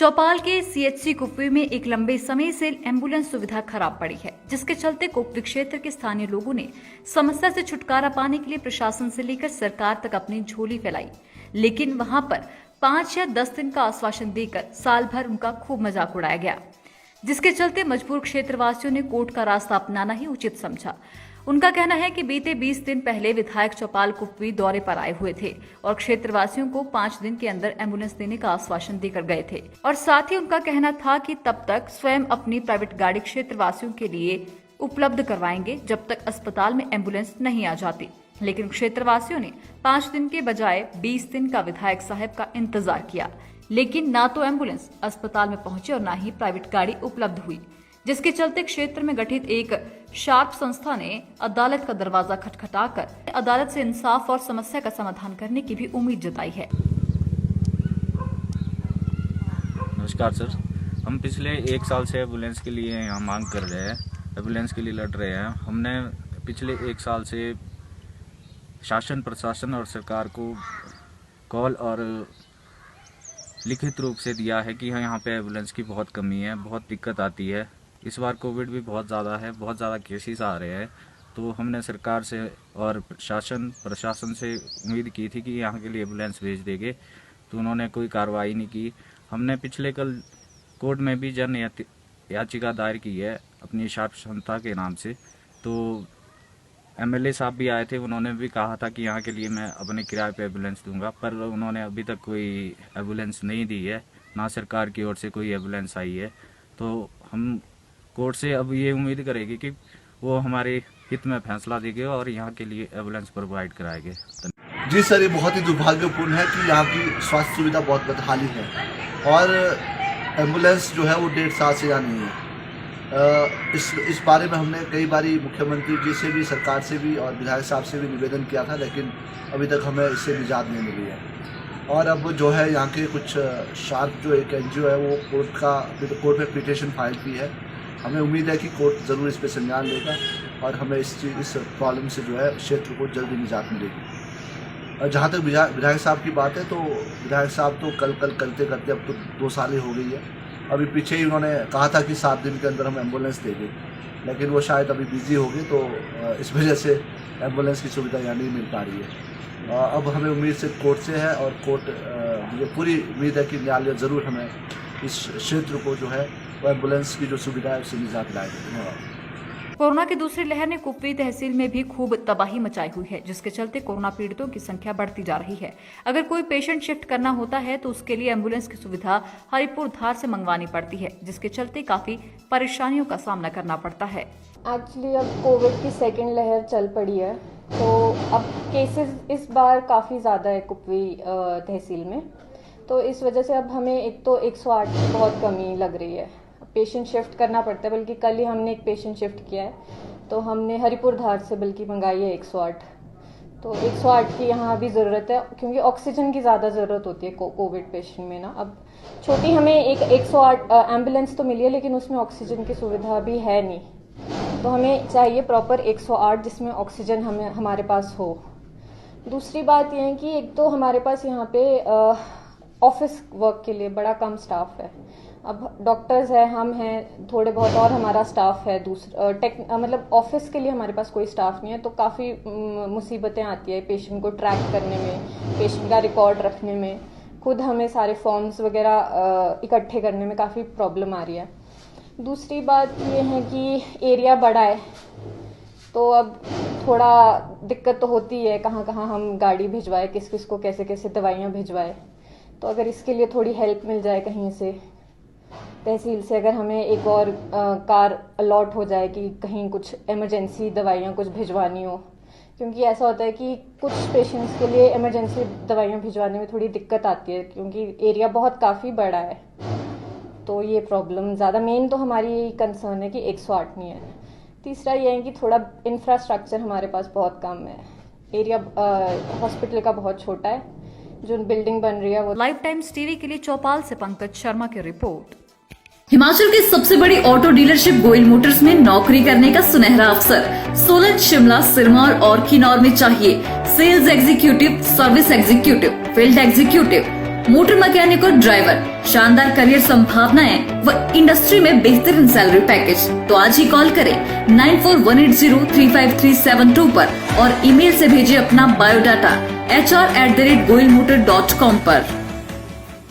चौपाल के सीएचसी कुपवी में एक लंबे समय से एम्बुलेंस सुविधा खराब पड़ी है, जिसके चलते कुपवी क्षेत्र के स्थानीय लोगों ने समस्या से छुटकारा पाने के लिए प्रशासन से लेकर सरकार तक अपनी झोली फैलाई। लेकिन वहां पर 5 या 10 दिन का आश्वासन देकर साल भर उनका खूब मजाक उड़ाया गया, जिसके चलते मजबूर क्षेत्रवासियों ने कोर्ट का रास्ता अपनाना ही उचित समझा। उनका कहना है कि बीते 20 दिन पहले विधायक चौपाल कुपवी दौरे पर आए हुए थे और क्षेत्रवासियों को 5 दिन के अंदर एम्बुलेंस देने का आश्वासन देकर गए थे और साथ ही उनका कहना था कि तब तक स्वयं अपनी प्राइवेट गाड़ी क्षेत्रवासियों के लिए उपलब्ध करवाएंगे जब तक अस्पताल में एम्बुलेंस नहीं आ जाती। लेकिन क्षेत्रवासियों ने 5 दिन के बजाय 20 दिन का विधायक साहब का इंतजार किया, लेकिन ना तो एम्बुलेंस अस्पताल में पहुंची और ना ही प्राइवेट गाड़ी उपलब्ध हुई, जिसके चलते क्षेत्र में गठित एक शार्प संस्था ने अदालत का दरवाजा खटखटाकर अदालत से इंसाफ और समस्या का समाधान करने की भी उम्मीद जताई है। नमस्कार सर, हम पिछले 1 साल से एम्बुलेंस के लिए यहाँ मांग कर रहे हैं, एम्बुलेंस के लिए लड़ रहे हैं। हमने पिछले 1 साल से शासन, प्रशासन और सरकार को कॉल और लिखित रूप से दिया है कि यहाँ पे एम्बुलेंस की बहुत कमी है, बहुत दिक्कत आती है। इस बार कोविड भी बहुत ज़्यादा है, बहुत ज़्यादा केसेस आ रहे हैं, तो हमने सरकार से और प्रशासन से उम्मीद की थी कि यहाँ के लिए एम्बुलेंस भेज देंगे, तो उन्होंने कोई कार्रवाई नहीं की। हमने पिछले कल कोर्ट में भी जन याचिका दायर की है अपनी शार्प संस्था के नाम से, तो एमएलए साहब भी आए थे, उन्होंने भी कहा था कि यहाँ के लिए मैं अपने किराए पे एम्बुलेंस दूंगा, पर उन्होंने अभी तक कोई एम्बुलेंस नहीं दी है, ना सरकार की ओर से कोई एम्बुलेंस आई है। तो हम कोर्ट से अब ये उम्मीद करेंगे कि वो हमारे हित में फैसला देंगे और यहाँ के लिए एम्बुलेंस प्रोवाइड कराएंगे। जी सर, ये बहुत ही दुर्भाग्यपूर्ण है कि यहाँ की स्वास्थ्य सुविधा बहुत बदहाली है और एम्बुलेंस जो है वो 1.5 साल से यहाँ नहीं है। इस बारे में हमने कई बारी मुख्यमंत्री जी से भी, सरकार से भी और विधायक साहब से भी निवेदन किया था, लेकिन अभी तक हमें इससे निजात नहीं मिली है। और अब जो है यहाँ के कुछ शार्प जो एक एनजीओ है वो कोर्ट में पिटीशन फाइल की है। हमें उम्मीद है कि कोर्ट ज़रूर इस पर संज्ञान लेगा और हमें इस प्रॉब्लम से जो है क्षेत्र को जल्दी निजात मिलेगी। और जहाँ तक विधायक साहब की बात है, तो विधायक साहब तो कल करते करते अब तो 2 साल ही हो गई है। अभी पीछे ही उन्होंने कहा था कि 7 दिन के अंदर हम एम्बुलेंस देंगे, लेकिन वो शायद अभी बिजी हो गए, तो इस वजह से एम्बुलेंस की सुविधा यहाँ नहीं मिल पा रही है। अब हमें उम्मीद सिर्फ कोर्ट से है और कोर्ट मुझे पूरी उम्मीद है कि न्यायालय ज़रूर हमें इस क्षेत्र को जो है वो एम्बुलेंस की जो सुविधा है उससे निजात दिलाएगी। धन्यवाद। कोरोना की दूसरी लहर ने कुपवी तहसील में भी खूब तबाही मचाई हुई है, जिसके चलते कोरोना पीड़ितों की संख्या बढ़ती जा रही है। अगर कोई पेशेंट शिफ्ट करना होता है तो उसके लिए एम्बुलेंस की सुविधा हरिपुर धार से मंगवानी पड़ती है, जिसके चलते काफी परेशानियों का सामना करना पड़ता है। एक्चुअली अब कोविड की 2nd लहर चल पड़ी है, तो अब केसेस इस बार काफ़ी ज़्यादा है कुपवी तहसील में, तो इस वजह से अब हमें एक तो 108 की बहुत कमी लग रही है, पेशेंट शिफ्ट करना पड़ता है। बल्कि कल ही हमने एक पेशेंट शिफ्ट किया है, तो हमने हरिपुर धार से बल्कि मंगाई है 108। तो 108 की यहाँ भी ज़रूरत है, क्योंकि ऑक्सीजन की ज़्यादा ज़रूरत होती है कोविड पेशेंट में ना। अब छोटी हमें एक 108 एम्बुलेंस तो मिली है, लेकिन उसमें ऑक्सीजन की सुविधा भी है नहीं, तो हमें चाहिए प्रॉपर 108 जिसमें ऑक्सीजन हमारे पास हो। दूसरी बात यह है कि एक तो हमारे पास यहाँ पे ऑफिस वर्क के लिए बड़ा कम स्टाफ है। अब डॉक्टर्स है, हम हैं थोड़े बहुत और हमारा स्टाफ है, मतलब ऑफिस के लिए हमारे पास कोई स्टाफ नहीं है, तो काफ़ी मुसीबतें आती है पेशेंट को ट्रैक करने में, पेशेंट का रिकॉर्ड रखने में, खुद हमें सारे फॉर्म्स वगैरह इकट्ठे करने में काफ़ी प्रॉब्लम आ रही है। दूसरी बात ये है कि एरिया बड़ा है, तो अब थोड़ा दिक्कत तो होती है, कहाँ कहाँ हम गाड़ी भिजवाए, किस किस को कैसे कैसे दवाइयाँ भिजवाए। तो अगर इसके लिए थोड़ी हेल्प मिल जाए कहीं से, तहसील से अगर हमें एक और कार अलॉट हो जाए कि कहीं कुछ इमरजेंसी दवाइयाँ कुछ भिजवानी हो, क्योंकि ऐसा होता है कि कुछ पेशेंट्स के लिए इमरजेंसी दवाइयाँ भिजवाने में थोड़ी दिक्कत आती है, क्योंकि एरिया बहुत काफ़ी बड़ा है। तो ये प्रॉब्लम ज़्यादा मेन तो हमारी यही कंसर्न है कि 108 नहीं है। तीसरा ये है कि थोड़ा इंफ्रास्ट्रक्चर हमारे पास बहुत कम है, एरिया हॉस्पिटल का बहुत छोटा है, जो बिल्डिंग बन रही है वो। लाइफ टाइम्स टीवी के लिए चौपाल से पंकज शर्मा की रिपोर्ट। हिमाचल की सबसे बड़ी ऑटो डीलरशिप गोयल मोटर्स में नौकरी करने का सुनहरा अवसर सोलन, शिमला, सिरमौर और किन्नौर में चाहिए sales executive, service executive, field executive, motor mechanic और ड्राइवर। शानदार करियर संभावनाएं व इंडस्ट्री में बेहतरीन सैलरी पैकेज। तो आज ही कॉल करें 9418035372 पर और ईमेल से भेजिए अपना बायोडाटा hr@goilmotor.com पर।